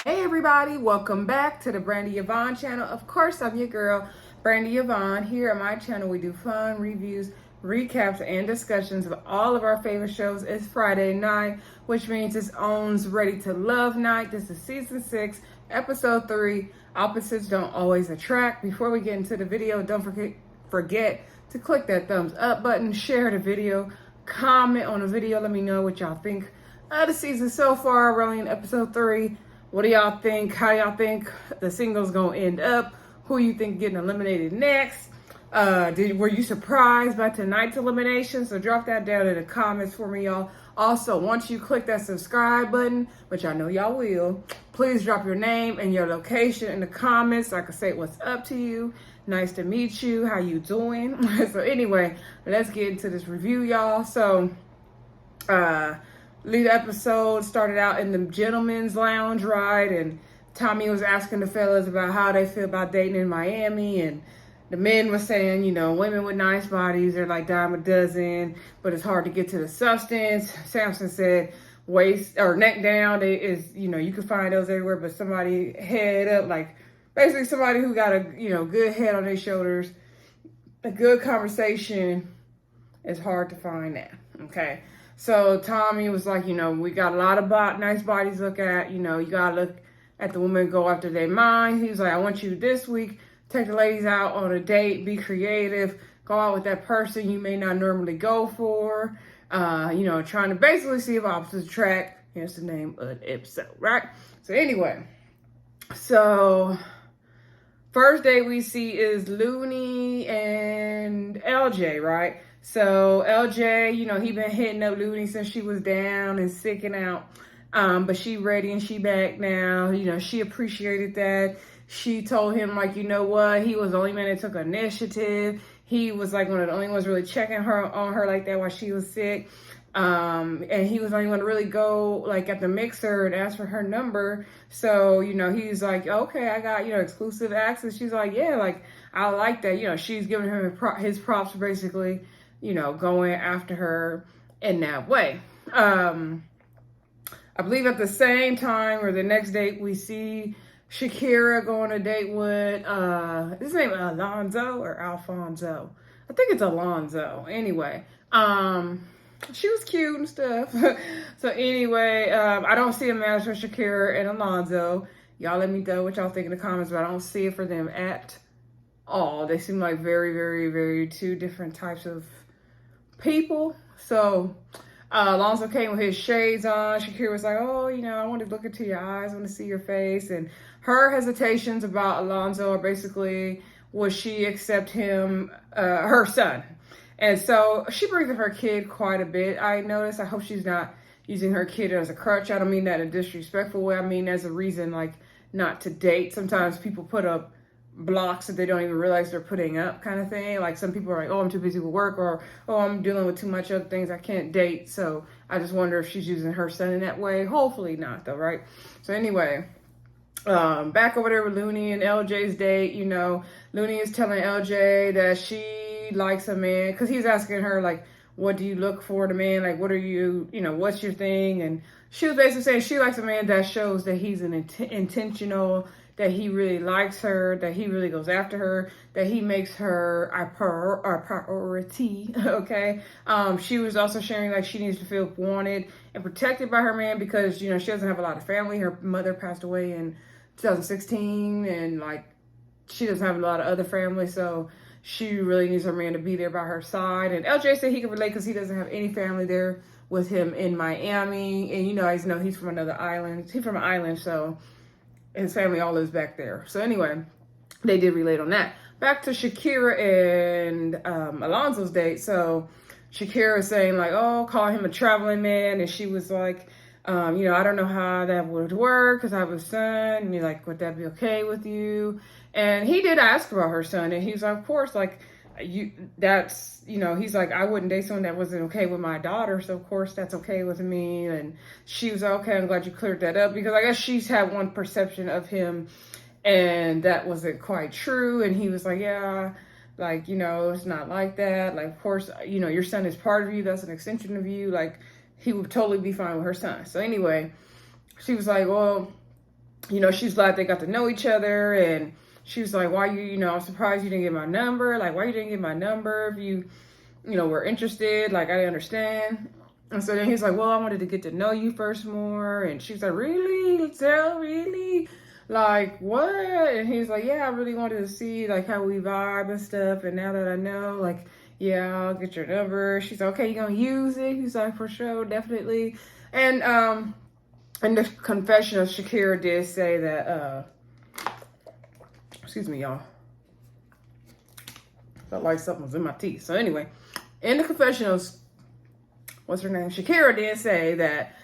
Hey everybody, welcome back to the Brandy Yvonne channel. Of course, I'm your girl, Brandy Yvonne. Here on my channel, we do fun reviews, recaps, and discussions of all of our favorite shows. It's Friday night, which means it's OWN's Ready to Love night. This is season 6, episode 3, Opposites Don't Always Attract. Before we get into the video, don't forget to click that thumbs up button, share the video, comment on the video. Let me know what y'all think of the season so far. We're only in episode 3. What do y'all think? How y'all think the single's gonna end up? Who you think getting eliminated next? Were you surprised by tonight's elimination? So drop that down in the comments for me, y'all. Also, once you click that subscribe button, which I know y'all will, please drop your name and your location in the comments so I can say what's up to you. Nice to meet you. How you doing? So anyway, let's get into this review, y'all. So, lead episode started out in the gentleman's lounge, right? And Tommy was asking the fellas about how they feel about dating in Miami, and the men were saying, you know, women with nice bodies are like dime a dozen, but it's hard to get to the substance. Samson said waist or neck down is, you know, you can find those everywhere, but somebody head up, like basically somebody who got a, you know, good head on their shoulders, a good conversation, is hard to find that. Okay. So Tommy was like, you know, we got a lot of nice bodies to look at. You know, you got to look at the women, go after their mind. He was like, I want you this week, take the ladies out on a date, be creative, go out with that person you may not normally go for. You know, trying to basically see if opposites attract. Here's the name of the episode, right? So anyway, so first date we see is Lunie and LJ, right? So LJ, you know, he been hitting up Lunie since she was down and sick and out. But she ready and she back now. You know, she appreciated that. She told him, like, you know what? He was the only man that took initiative. He was like one of the only ones really checking on her like that while she was sick. And he was the only one to really go like at the mixer and ask for her number. So, you know, he's like, okay, I got, you know, exclusive access. She's like, yeah, like, I like that. You know, she's giving him his props basically, you know, going after her in that way. I believe at the same time or the next date, we see Shakira go on a date with, his name Alonzo or Alfonso? I think it's Alonzo. Anyway, she was cute and stuff. So anyway, I don't see a match for Shakira and Alonzo. Y'all let me know what y'all think in the comments, but I don't see it for them at all. They seem like very, very, very two different types of people. So Alonzo came with his shades on. Shakira was like, oh, you know, I want to look into your eyes, I want to see your face. And her hesitations about Alonzo are basically, would she accept him, her son? And so she brings up her kid quite a bit. I noticed. I hope she's not using her kid as a crutch. I don't mean that in a disrespectful way. I mean as a reason, like, not to date. Sometimes people put up blocks that they don't even realize they're putting up, kind of thing. Like, some people are like, oh, I'm too busy with work, or oh, I'm dealing with too much other things, I can't date. So I just wonder if she's using her son in that way. Hopefully not, though, right? So anyway, back over there with Lunie and LJ's date. You know, Lunie is telling LJ that she likes a man, because he's asking her, like, what do you look for in a man? Like, what are you, you know, what's your thing? And she was basically saying she likes a man that shows that he's an intentional, that he really likes her, that he really goes after her, that he makes her a priority, okay? She was also sharing, like, she needs to feel wanted and protected by her man because, you know, she doesn't have a lot of family. Her mother passed away in 2016, and, like, she doesn't have a lot of other family, so she really needs her man to be there by her side. And LJ said he can relate because he doesn't have any family there with him in Miami. And, you know, he's from another island. He's from an island, so his family all lives back there. So anyway, they did relate on that. Back to Shakira and Alonzo's date. So Shakira is saying, like, oh, call him a traveling man. And she was like, you know, I don't know how that would work because I have a son. And you're like, would that be okay with you? And he did ask about her son. And he's like, of course, like, that's, you know, he's like, I wouldn't date someone that wasn't okay with my daughter, so of course that's okay with me. And she was like, okay, I'm glad you cleared that up, because I guess she's had one perception of him and that wasn't quite true. And he was like, yeah, like, you know, it's not like that. Like, of course, you know, your son is part of you, that's an extension of you. Like, he would totally be fine with her son. So anyway, she was like, well, she's glad they got to know each other. And she was like, why I'm surprised you didn't get my number. Like, why you didn't get my number if you were interested? Like, I didn't understand. And so then he's like, well, I wanted to get to know you first more. And she's like, really? Really? Like, what? And he's like, yeah, I really wanted to see, like, how we vibe and stuff. And now that I know, like, yeah, I'll get your number. She's like, okay, you gonna use it? He's like, for sure, definitely. And in the confession of Shakira did say that, excuse me, y'all. Felt like something was in my teeth. So anyway, in the confessionals, what's her name? Shakira did say that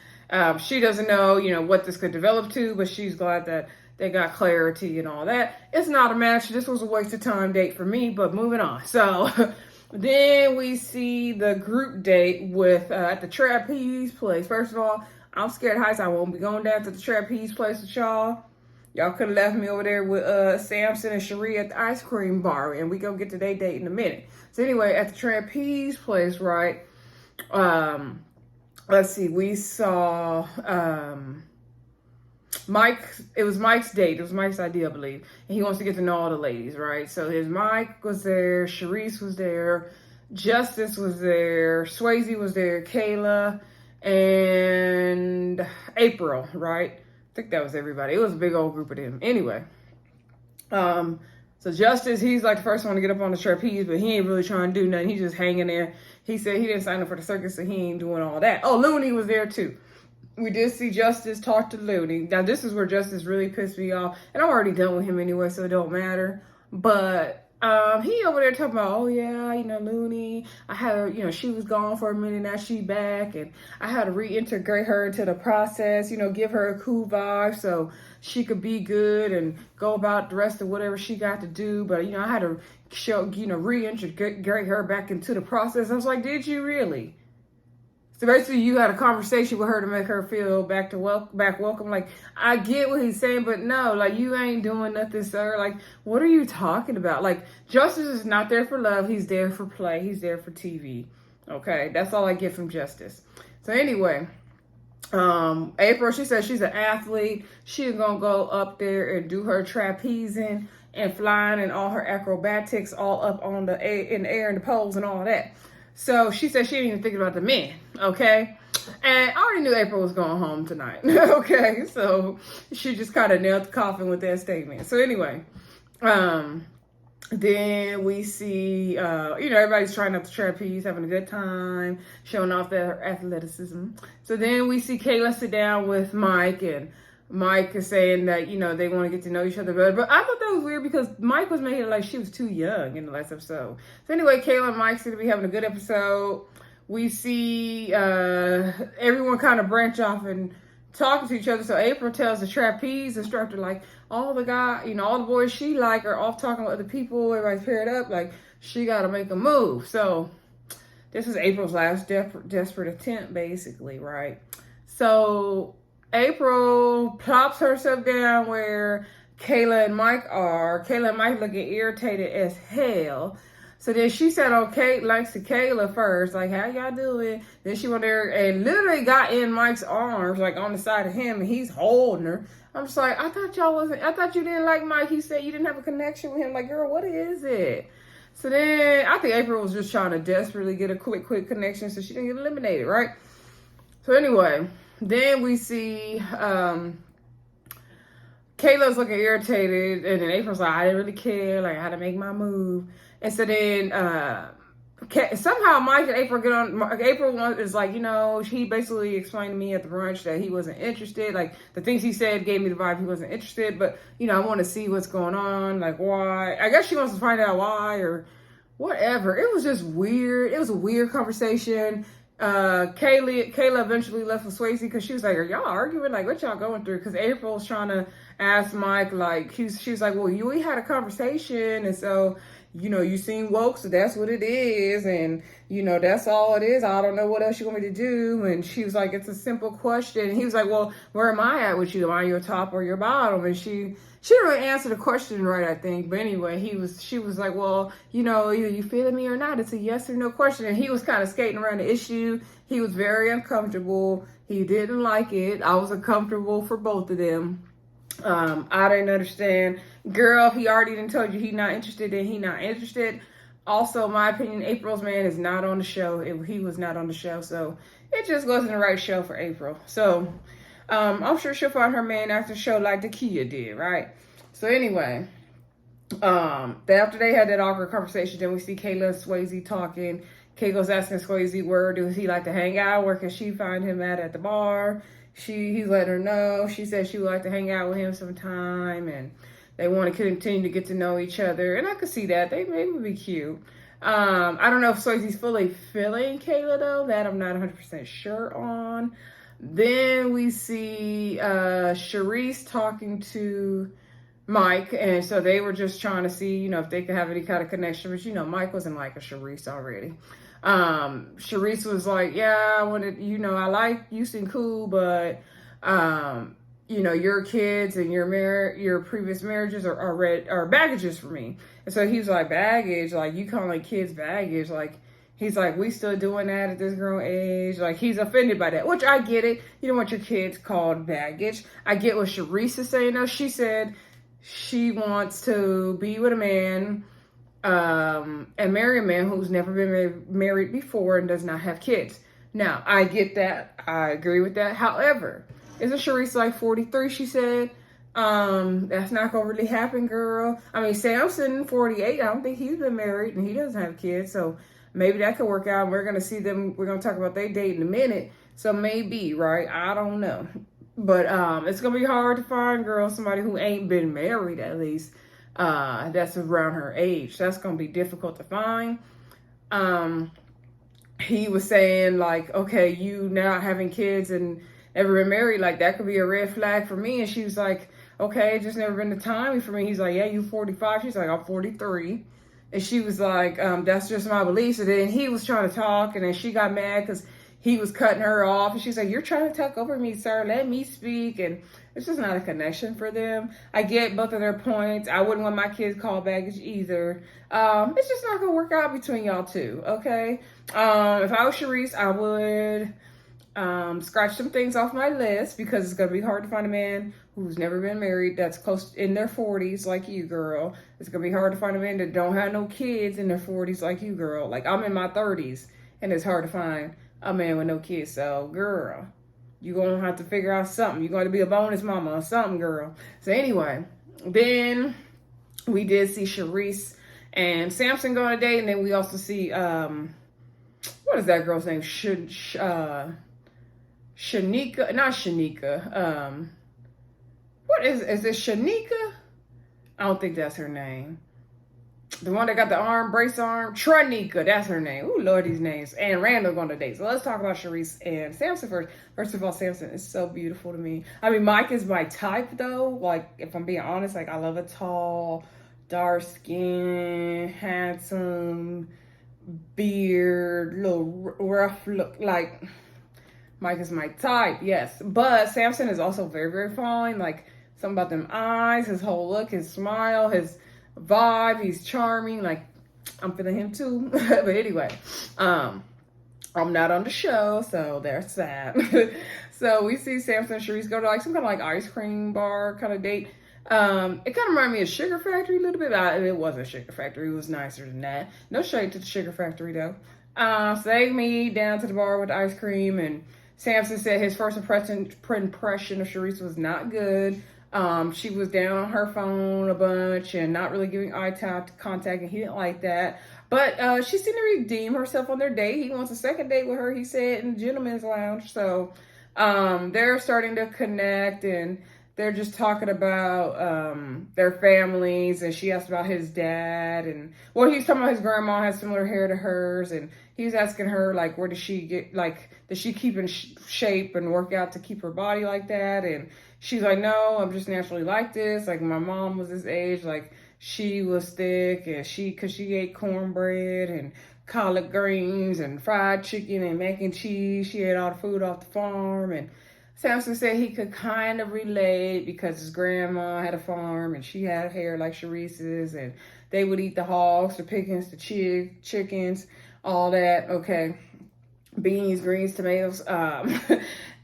she doesn't know, what this could develop to, but she's glad that they got clarity and all that. It's not a match. This was a waste of time date for me, but moving on. So then we see the group date with at the Trapeze place. First of all, I'm scared heights. I won't be going down to the Trapeze place with y'all. Y'all could have left me over there with Samson and Sherese at the ice cream bar, and we gonna get to their date in a minute. So anyway, at the Trapeze place, right? Let's see. We saw Mike. It was Mike's date. It was Mike's idea, I believe, and he wants to get to know all the ladies, right? So his Mike was there, Sherese was there, Justice was there, Swayze was there, Kayla, and April, right? I think that was everybody. It was a big old group of them. Anyway, so Justice, he's like the first one to get up on the trapeze, but he ain't really trying to do nothing. He's just hanging there. He said he didn't sign up for the circus, so he ain't doing all that. Oh, Lunie was there too. We did see Justice talk to Lunie. Now, this is where Justice really pissed me off. And I'm already done with him anyway, so it don't matter. But he over there talking about, oh, yeah, Lunie, I had her, she was gone for a minute, now she back. And I had to reintegrate her into the process, give her a cool vibe so she could be good and go about the rest of whatever she got to do. But, I had to reintegrate her back into the process. I was like, did you really? So basically, you had a conversation with her to make her feel back welcome. Like, I get what he's saying, but no, like, you ain't doing nothing, sir. Like, what are you talking about? Like, Justice is not there for love. He's there for play. He's there for TV. Okay, that's all I get from Justice. So anyway, April, she said she's an athlete. She's gonna go up there and do her trapezing and flying and all her acrobatics all up on in the air and the poles and all that. So she said she didn't even think about the men, okay? And I already knew April was going home tonight, okay? So she just kind of nailed the coffin with that statement. So anyway, then we see, everybody's trying out the trapeze, having a good time, showing off their athleticism. So then we see Kayla sit down with Mike, and Mike is saying that, they want to get to know each other better. But I thought that was weird because Mike was making it like she was too young in the last episode. So anyway, Kayla and Mike seem to be having a good episode. We see everyone kind of branch off and talking to each other. So April tells the trapeze instructor, like, all the all the boys she like are off talking with other people. Everybody's paired up. Like, she got to make a move. So this is April's last desperate attempt, basically, right? So April plops herself down where Kayla and Mike are. Kayla and Mike looking irritated as hell. So then she said, okay, likes to Kayla first, like, how y'all doing? Then she went there and literally got in Mike's arms, like on the side of him, and he's holding her. I'm just like, I thought you didn't like Mike. He said you didn't have a connection with him. Like, girl, what is it? So then I think April was just trying to desperately get a quick connection so she didn't get eliminated, right? So anyway, then we see Kayla's looking irritated, and then April's like, I didn't really care, like, I had to make my move. And so then somehow Mike and April get on. April is like, he basically explained to me at the brunch that he wasn't interested. Like, the things he said gave me the vibe he wasn't interested. But, I want to see what's going on, like, why. I guess she wants to find out why or whatever. It was just weird. It was a weird conversation. Kayla eventually left with Swayze because she was like, are y'all arguing? Like, what y'all going through? Because April's trying to ask Mike, like, she's like, well, we had a conversation, and so, you seen woke, so that's what it is, and, that's all it is. I don't know what else you want me to do. And she was like, it's a simple question. And he was like, well, where am I at with you? Am I your top or your bottom? And she didn't really answer the question right, I think. But anyway, she was like, well, either you feeling me or not. It's a yes or no question. And he was kind of skating around the issue. He was very uncomfortable. He didn't like it. I was uncomfortable for both of them. I didn't understand. Girl, he already done told you he not interested, then he not interested. Also, my opinion, April's man is not on the show. He was not on the show, so it just wasn't the right show for April. So, I'm sure she'll find her man after the show like the Kia did, right? So anyway, after they had that awkward conversation, then we see Kayla and Swayze talking. Kay goes asking Swayze where does he like to hang out, where can she find him at the bar. He's letting her know. She said she would like to hang out with him sometime, and they want to continue to get to know each other. And I could see that. They maybe would be cute. I don't know if Swayze's fully feeling Kayla, though. That I'm not 100% sure on. Then we see Sherese talking to Mike, and so they were just trying to see, if they could have any kind of connection. But, Mike wasn't like a Sherese already. Sherese was like, yeah, I wanted, I like you, seem cool, but, your kids and your previous marriages are baggages for me. And so he was like, baggage, like you call like kids baggage, like he's like, we still doing that at this grown age. Like he's offended by that, which I get it. You don't want your kids called baggage. I get what Sherese is saying though. She said she wants to be with a man, and marry a man who's never been married before and does not have kids. Now, I get that. I agree with that. However, isn't Sherese like 43, she said? That's not going to really happen, girl. I mean, Samson, 48, I don't think he's been married and he doesn't have kids. So maybe that could work out. We're going to see them. We're going to talk about their date in a minute. So maybe, right? I don't know. But it's going to be hard to find, girl, somebody who ain't been married at least. That's around her age. That's going to be difficult to find. He was saying like, okay, you now having kids and never been married, like that could be a red flag for me. And she was like, okay, just never been the timing for me. He's like, yeah, you 45. She's like, I'm 43. And she was like, that's just my beliefs. And then he was trying to talk, and then she got mad because he was cutting her off. And she's like, you're trying to talk over me, sir. Let me speak. And it's just not a connection for them. I get both of their points. I wouldn't want my kids called baggage either. It's just not going to work out between y'all two, okay? If I was Sherese, I would scratch some things off my list because it's going to be hard to find a man who's never been married that's close in their 40s like you, girl. It's going to be hard to find a man that don't have no kids in their 40s like you, girl. Like, I'm in my 30s, and it's hard to find a man with no kids. So, girl, you're going to have to figure out something. You're going to be a bonus mama or something, girl. So, anyway, then we did see Sherese and Samson go on a date, and then we also see, what is that girl's name? Shanika, not Shanika. What is it Shanika? I don't think that's her name. The one that got the brace arm, Tranika, that's her name. Ooh, Lord, these names. And Randall going to date. So let's talk about Sherese and Samson first. First of all, Samson is so beautiful to me. I mean, Mike is my type though. Like, if I'm being honest, like I love a tall, dark skin, handsome, beard, little rough look. Like, Mike is my type, yes. But Samson is also very, very fine. Like, something about them eyes, his whole look, his smile, his vibe. He's charming. Like, I'm feeling him too. But anyway, I'm not on the show, so there's that. So we see Samson and Sherese go to like some kind of like ice cream bar kind of date. It kind of reminded me of Sugar Factory a little bit. It wasn't Sugar Factory. It was nicer than that. No shade to the Sugar Factory though. So they meet down to the bar with the ice cream, and Samson said his first impression of Sherese was not good. She was down on her phone a bunch and not really giving eye contact, and he didn't like that. But she seemed to redeem herself on their date. He wants a second date with her, he said, in the gentleman's lounge. So they're starting to connect, and they're just talking about their families, and she asked about his dad, and well, he's talking about his grandma has similar hair to hers, and he was asking her like, where does she get, like, does she keep in shape and work out to keep her body like that? And she's like, no, I'm just naturally like this. Like, my mom was this age, like she was thick, and cause she ate cornbread and collard greens and fried chicken and mac and cheese. She ate all the food off the farm. And Samson said he could kind of relate because his grandma had a farm and she had hair like Sherese's, and they would eat the hogs, the pickings, the chickens, all that. Okay. Beans, greens, tomatoes.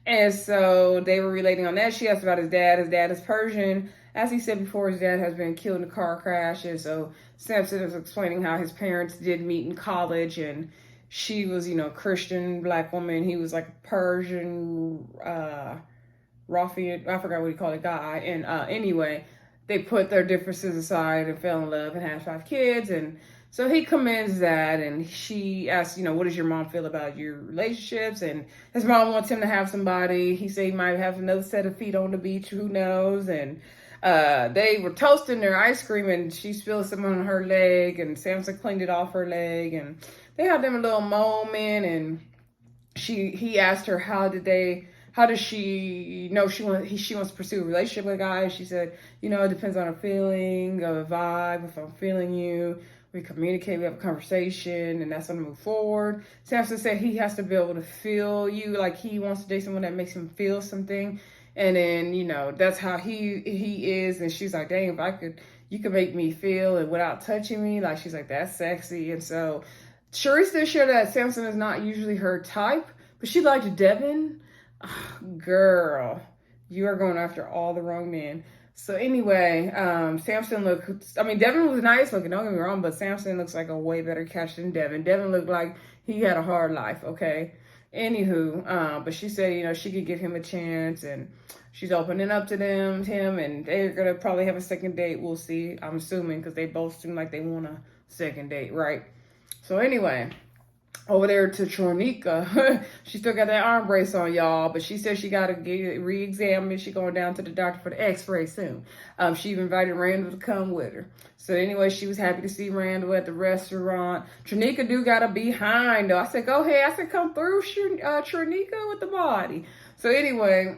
And so they were relating on that. She asked about his dad. His dad is Persian. As he said before, his dad has been killed in a car crash. And so Samson was explaining how his parents did meet in college, and she was, Christian black woman. He was like a Persian ruffian. I forgot what he called it, guy. And anyway, they put their differences aside and fell in love and had 5 kids. And so he commends that, and she asked, what does your mom feel about your relationships? And his mom wants him to have somebody. He said he might have another set of feet on the beach, who knows? And they were toasting their ice cream, and she spilled some on her leg, and Samson cleaned it off her leg, and they had them a little moment. And he asked her, how does she know she wants to pursue a relationship with a guy? She said, it depends on a feeling, a vibe. If I'm feeling you, we communicate, we have a conversation, and that's when we move forward. Samson said he has to be able to feel you, like he wants to date someone that makes him feel something. And then, that's how he is. And she's like, dang, you could make me feel it without touching me. Like, she's like, that's sexy. And so Sherese did share that Samson is not usually her type, but she liked Devin. Girl, you are going after all the wrong men. So anyway, Samson Devin was nice looking, don't get me wrong, but Samson looks like a way better catch than Devin. Devin looked like he had a hard life, okay? Anywho, but she said, she could give him a chance, and she's opening up to him, and they're going to probably have a second date. We'll see, I'm assuming, because they both seem like they want a second date, right? So anyway, over there to Tronika. She still got that arm brace on, y'all, but she said she got to get re-examined. She going down to the doctor for the x-ray soon. She even invited Randall to come with her. So anyway, she was happy to see Randall at the restaurant. Tronika do got a behind, though. I said, go ahead. I said, come through, Tronika, with the body. So anyway,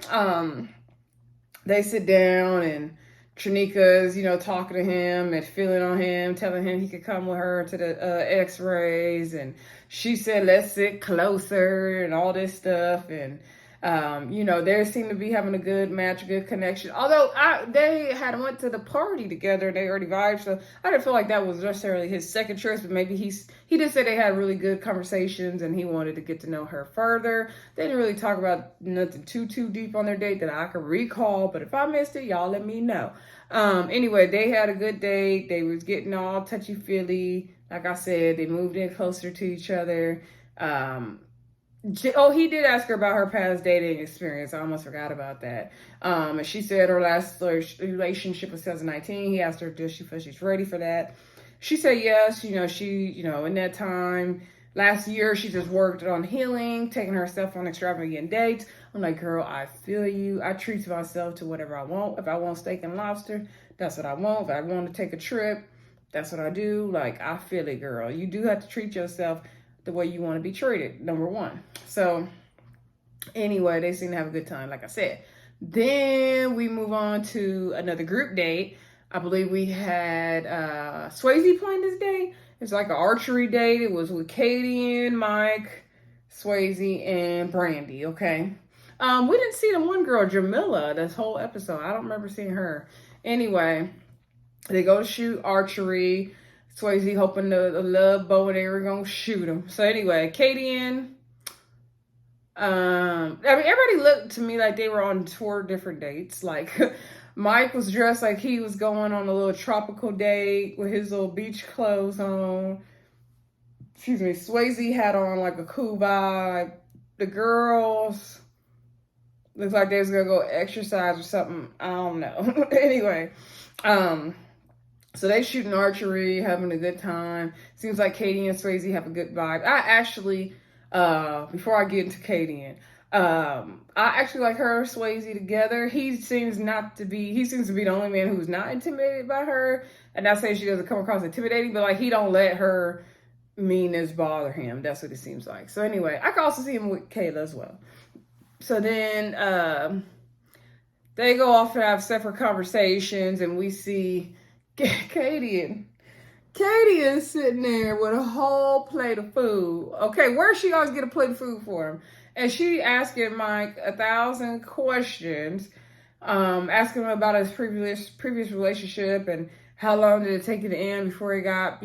they sit down, and Trinika's, talking to him and feeling on him, telling him he could come with her to the x-rays. And she said, let's sit closer and all this stuff. And, they seem to be having a good match, good connection. Although they had went to the party together, they already vibed. So I didn't feel like that was necessarily his second choice, but maybe he did say they had really good conversations and he wanted to get to know her further. They didn't really talk about nothing too deep on their date that I could recall, but if I missed it, y'all let me know. Anyway, they had a good date. They was getting all touchy-feely. Like I said, they moved in closer to each other. He did ask her about her past dating experience. I almost forgot about that. And she said her last relationship was 2019. He asked her, does she feel she's ready for that? She said yes. She, in that time, last year, she just worked on healing, taking herself on extravagant dates. I'm like, girl, I feel you. I treat myself to whatever I want. If I want steak and lobster, that's what I want. If I want to take a trip, that's what I do. Like, I feel it, girl. You do have to treat yourself the way you want to be treated, number one. So anyway, they seem to have a good time, like I said. Then we move on to another group date. I believe we had Swayze playing this day. It's like an archery date. It was with Cadian, Mike, Swayze, and Brandy, okay? We didn't see the one girl, Jamila, this whole episode. I don't remember seeing her. Anyway, they go to shoot archery. Swayze hoping the love bow and they were going to shoot him. So anyway, Kadian. Everybody looked to me like they were on 4 different dates. Like, Mike was dressed like he was going on a little tropical date with his little beach clothes on. Excuse me. Swayze had on like a cool vibe. The girls looked like they was going to go exercise or something. I don't know. Anyway, so they shooting archery, having a good time. Seems like Cadian and Swayze have a good vibe. I actually, before I get into Cadian, I actually like her and Swayze together. He seems to be the only man who's not intimidated by her. And not saying she doesn't come across intimidating, but like he don't let her meanness bother him. That's what it seems like. So anyway, I can also see him with Kayla as well. So then they go off and have separate conversations, and we see Kadian sitting there with a whole plate of food. Okay, where she always get a plate of food for him? And she asking Mike 1,000 questions, asking him about his previous relationship and how long did it take you to end before it got,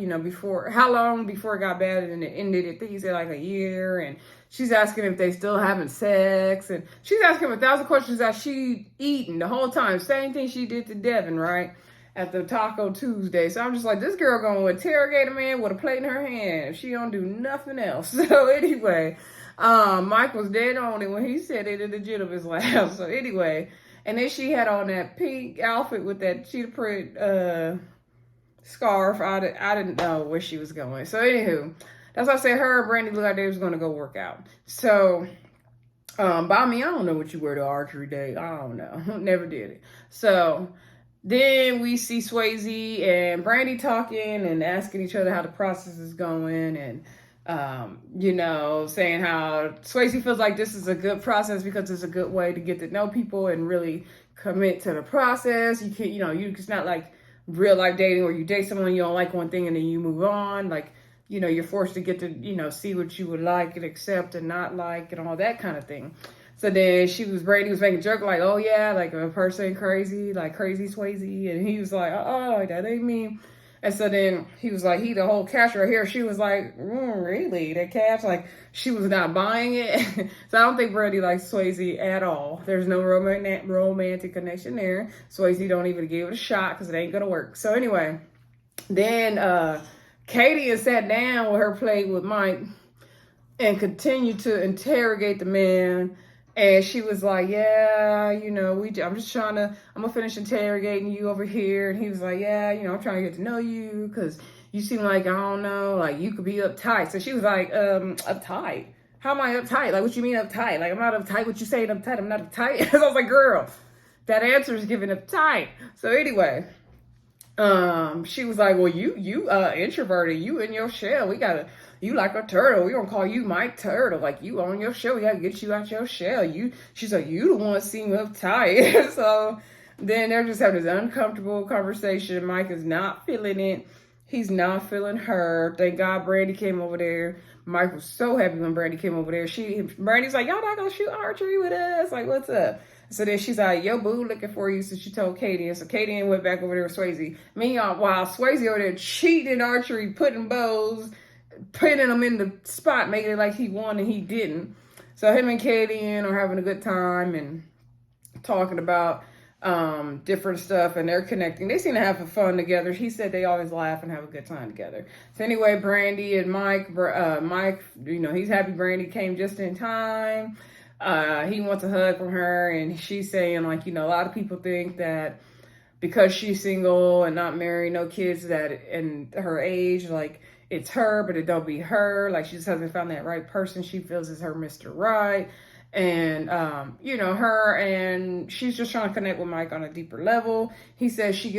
how long before it got bad and it ended? I think he said like a year. And she's asking if they still having sex. And she's asking him 1,000 questions that she eating the whole time. Same thing she did to Devin, right? At the Taco Tuesday. So I'm just like, this girl gonna interrogate a man with a plate in her hand if she don't do nothing else. So anyway, Mike was dead on it when he said it in the gentleman's lab. So anyway, and then she had on that pink outfit with that cheetah print scarf. I didn't know where she was going. So anywho, that's why I said her and Brandy looked like they was going to go work out. So, by me, I don't know what you wear to archery day. I don't know. Never did it. So then we see Swayze and Brandy talking and asking each other how the process is going, and saying how Swayze feels like this is a good process because it's a good way to get to know people and really commit to the process. You can't, it's not like real life dating where you date someone, you don't like one thing and then you move on. Like, you're forced to get to, see what you would like and accept and not like and all that kind of thing. So then Brandy was making a joke like, oh yeah, like a person crazy, like crazy Swayze. And he was like, oh, that ain't me. And so then he was like, the whole cash right here. She was like, really? That cash? Like, she was not buying it. So I don't think Brandy likes Swayze at all. There's no romantic connection there. Swayze don't even give it a shot because it ain't going to work. So anyway, then Kadian sat down with her plate with Mike and continued to interrogate the man. And she was like, yeah, I'm going to finish interrogating you over here. And he was like, yeah, I'm trying to get to know you because you seem like, I don't know, like you could be uptight. So she was like, uptight? How am I uptight? Like, what you mean uptight? Like, I'm not uptight. What you saying uptight? I'm not uptight. So I was like, girl, that answer is giving uptight. So anyway, she was like, well, you introverted, you in your shell. You like a turtle. We don't call you Mike Turtle. Like, you on your shell. We got to get you out your shell. She's like, you the one seem uptight. So then they're just having this uncomfortable conversation. Mike is not feeling it. He's not feeling her. Thank God Brandy came over there. Mike was so happy when Brandy came over there. Brandy's like, y'all not going to shoot archery with us? Like, what's up? So then she's like, yo, boo, looking for you. So she told Kadian. So Kadian went back over there with Swayze. Meanwhile, while Swayze over there cheating in archery, putting bows, putting them in the spot, making it like he won and he didn't. So him and Kadian are having a good time and talking about different stuff, and they're connecting. They seem to have fun together. He said they always laugh and have a good time together. So anyway, Brandy and Mike, he's happy Brandy came just in time. He wants a hug from her, and she's saying, like, a lot of people think that because she's single and not married, no kids, that in her age, like, it's her, but it don't be her. Like, she just hasn't found that right person she feels is her Mr. Right. And, her, and she's just trying to connect with Mike on a deeper level. He says she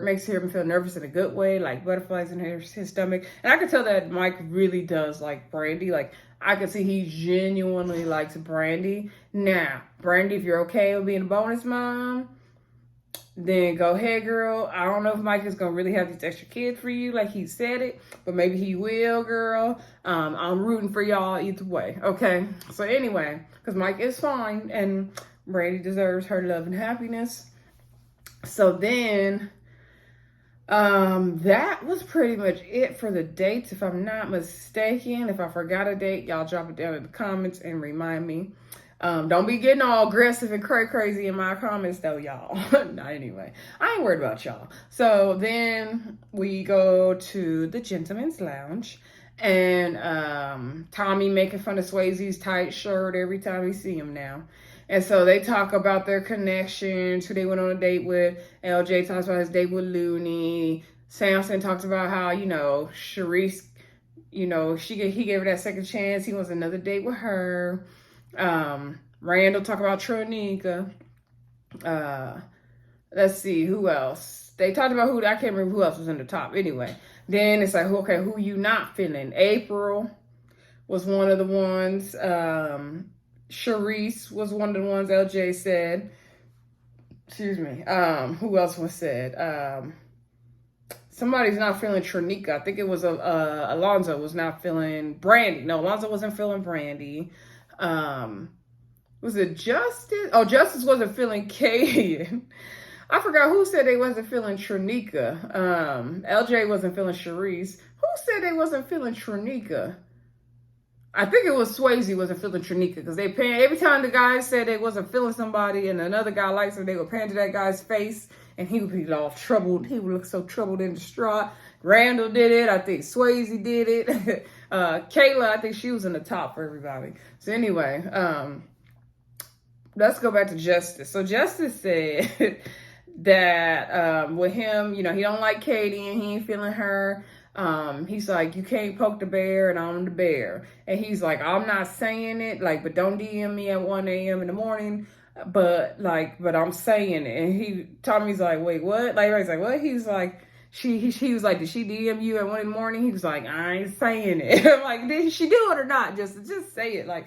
makes him feel nervous in a good way, like butterflies in his stomach. And I can tell that Mike really does like Brandy. Like, I can see he genuinely likes Brandy. Now, Brandy, if you're okay with being a bonus mom, then go ahead, girl. I don't know if Mike is going to really have these extra kids for you like he said it, but maybe he will, girl. I'm rooting for y'all either way, okay? So anyway, because Mike is fine and Brandy deserves her love and happiness. So then, that was pretty much it for the dates, if I'm not mistaken. If I forgot a date, y'all drop it down in the comments and remind me. Don't be getting all aggressive and crazy in my comments though, y'all. No, anyway, I ain't worried about y'all. So then we go to the gentleman's lounge, and Tommy making fun of Swayze's tight shirt every time we see him now. And so they talk about their connections, who they went on a date with. LJ talks about his date with Lunie. Samson talks about how, Sherese, he gave her that second chance. He wants another date with her. Randall talk about Tronika. Let's see, who else? They talked about I can't remember who else was in the top. Anyway, then it's like, okay, who you not feeling? April was one of the ones. Sherese was one of the ones LJ said. Excuse me. Who else was said? Somebody's not feeling Tronika. I think it was Alonzo was not feeling Brandy. No, Alonzo wasn't feeling Brandy. Was it Justice? Oh, Justice wasn't feeling Kadian. I forgot who said they wasn't feeling Trinika. LJ wasn't feeling Sherese. Who said they wasn't feeling Trinika? I think it was Swayze wasn't feeling Trinika because they pan every time the guy said they wasn't feeling somebody and another guy likes her, they would pan to that guy's face and he would be all troubled. He would look so troubled and distraught. Randall did it. I think Swayze did it. Kayla, I think she was in the top for everybody. So anyway, let's go back to Justice. So Justice said that with him, you know, he don't like Katie and he ain't feeling her. He's like, you can't poke the bear and I'm the bear. And he's like, I'm not saying it, like, but don't DM me at 1 a.m. in the morning. But I'm saying it. And Tommy's like, wait, what? Like, he's like, what? He's like, he was like, did she DM you at 1 in the morning? He was like, I ain't saying it. I'm like, did she do it or not? Just say it. Like,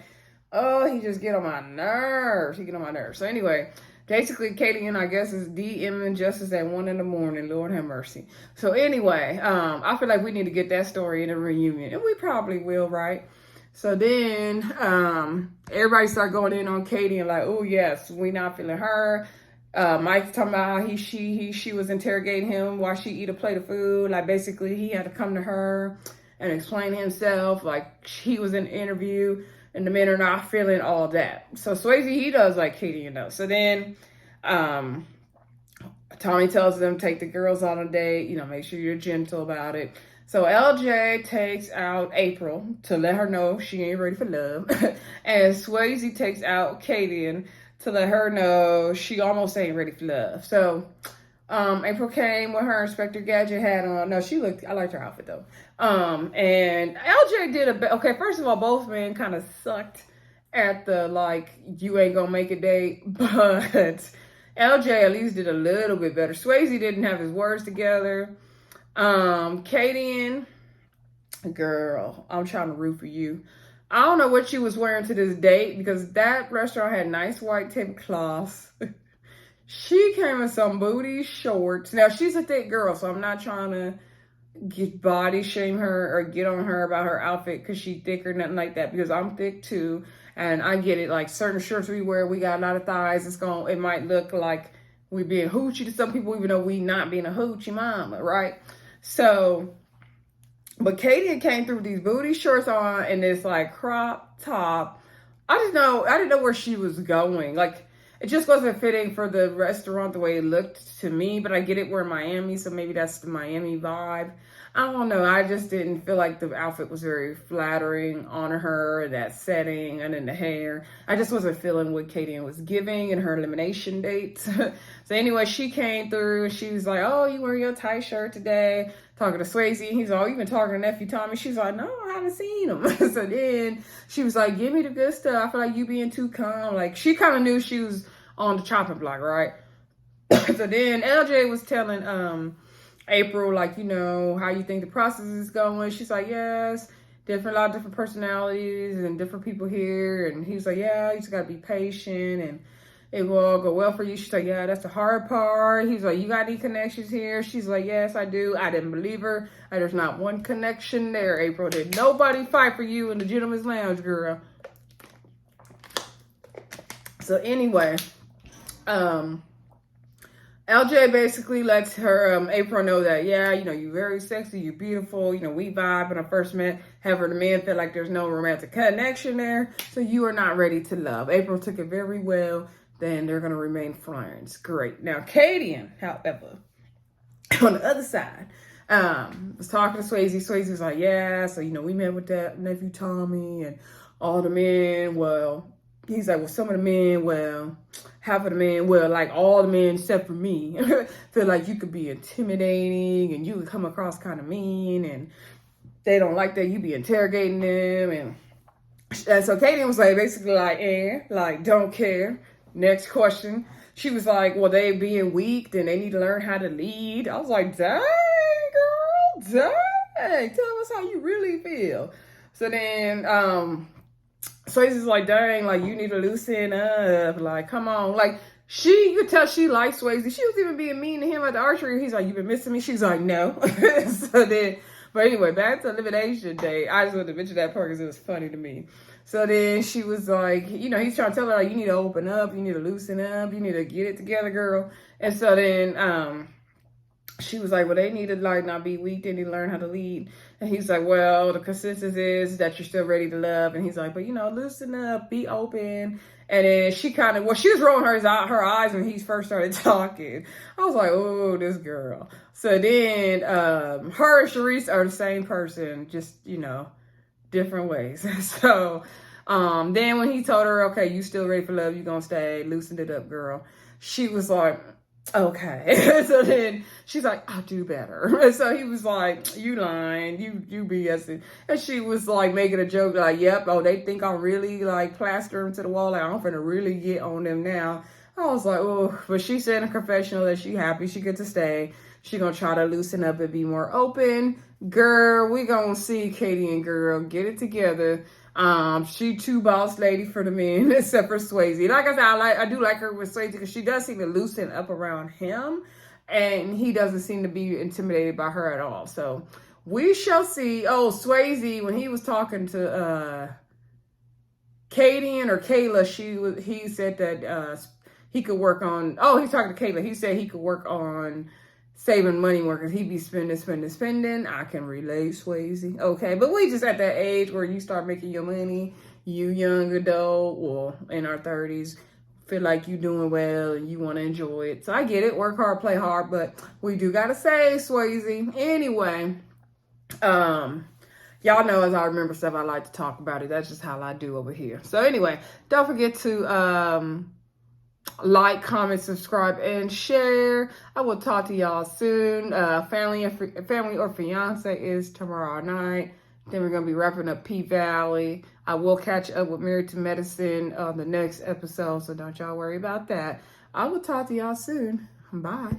oh, he just get on my nerves. He get on my nerves. So anyway, basically, Cadian, I guess, is DMing Justice at 1 in the morning. Lord have mercy. So anyway, I feel like we need to get that story in a reunion. And we probably will, right? So then everybody started going in on Cadian like, oh, yes, we not feeling her. Mike's talking about how she was interrogating him while she eat a plate of food. Like, basically, he had to come to her and explain himself. Like, he was in an interview. And the men are not feeling all that. So Swayze, he does like Katie, you know. So then Tommy tells them, take the girls on a date. You know, make sure you're gentle about it. So LJ takes out April to let her know she ain't ready for love. And Swayze takes out Kadian to let her know she almost ain't ready for love. So April came with her Inspector Gadget hat on. No, I liked her outfit though. And LJ did okay, first of all, both men kind of sucked at the, like, you ain't gonna make a date, but LJ at least did a little bit better. Swayze didn't have his words together. Cadian, girl, I'm trying to root for you. I don't know what she was wearing to this date because that restaurant had nice white tablecloths. She came in some booty shorts. Now, she's a thick girl, so I'm not trying to body shame her or get on her about her outfit because she's thick or nothing like that, because I'm thick too. And I get it. Like, certain shirts we wear, we got a lot of thighs. It might look like we being hoochie to some people, even though we not being a hoochie mama, right? So, but Katie came through with these booty shorts on and this, like, crop top. I didn't know where she was going. Like, it just wasn't fitting for the restaurant the way it looked to me, but I get it, we're in Miami, so maybe that's the Miami vibe. I don't know. I just didn't feel like the outfit was very flattering on her, that setting, and then the hair. I just wasn't feeling what Kadian was giving in her elimination dates. So anyway, she came through and she was like, oh, you wear your tight shirt today. Talking to Swayze. He's all, you been talking to Nephew Tommy. She's like, no, I haven't seen him. So then she was like, give me the good stuff. I feel like you being too calm. Like, she kind of knew she was on the chopping block, right? So then LJ was telling April, like, you know, how you think the process is going. She's like, yes, a lot of different personalities and different people here. And he's like, yeah, you just got to be patient and it will all go well for you. She's like, yeah, that's the hard part. He's like, you got any connections here? She's like, yes, I do. I didn't believe her. There's not one connection there, April. Did nobody fight for you in the gentleman's lounge, girl? So anyway, LJ basically lets her, April, know that, yeah, you know, you're very sexy, you're beautiful, you know, we vibe when I first met. However, the men feel like there's no romantic connection there, so you are not ready to love. April took it very well. Then they're going to remain friends. Great. Now, Cadian, however, on the other side, was talking to Swayze. Swayze was like, yeah, so, you know, we met with that Nephew Tommy and all the men. Well, he's like, well, some of the men, well, half of the men, well, like all the men except for me, feel like you could be intimidating and you could come across kind of mean and they don't like that you be interrogating them. And so Cadian was like, basically like, don't care. Next question. She was like, well, they being weak, then they need to learn how to lead. I was like, dang, girl, dang. Tell us how you really feel. So then, Swayze's like, dang, like, you need to loosen up. Like, come on. Like, you could tell she liked Swayze. She was even being mean to him at the archery. He's like, you been missing me? She's like, no. So then, but anyway, back to Elimination Day. I just wanted to mention that part because it was funny to me. So then she was like, you know, he's trying to tell her, like, you need to open up, you need to loosen up, you need to get it together, girl. And so then she was like, well, they need to like not be weak, they need to learn how to lead. And he's like, well, the consensus is that you're still ready to love. And he's like, but you know, loosen up, be open. And then she kind of, well, she was rolling her eyes when he first started talking. I was like, oh, this girl. So then her and Sherese are the same person, just, you know, different ways. So then when he told her, okay, you still ready for love, you gonna stay, loosened it up, girl. She was like, okay. So then she's like, I'll do better. And so he was like, you lying, you BSing. And she was like making a joke like, yep, oh, they think I'm really like plaster them to the wall. Like, I'm finna really get on them now. I was like, oh, but she said in a confessional that she happy she get to stay. She gonna try to loosen up and be more open. Girl, we gonna see Cadian, girl, get it together. She too boss lady for the men, except for Swayze. Like I said, I do like her with Swayze because she does seem to loosen up around him, and he doesn't seem to be intimidated by her at all. So we shall see. Oh, Swayze, when he was talking to Kadian or Kayla, he said that he could work on. Oh, he's talking to Kayla. He said he could work on saving money more because he be spending. I can relate, Swayze. Okay, but we just at that age where you start making your money, you young adult, well, in our 30s, feel like you doing well and you want to enjoy it. So I get it, work hard, play hard, but we do got to save, Swayze. Anyway, y'all know as I remember stuff, I like to talk about it. That's just how I do over here. So anyway, don't forget to like, comment, subscribe, and share. I will talk to y'all soon. Family or Fiance is tomorrow night. Then we're going to be wrapping up P-Valley. I will catch up with Married to Medicine on the next episode, so don't y'all worry about that. I will talk to y'all soon. Bye.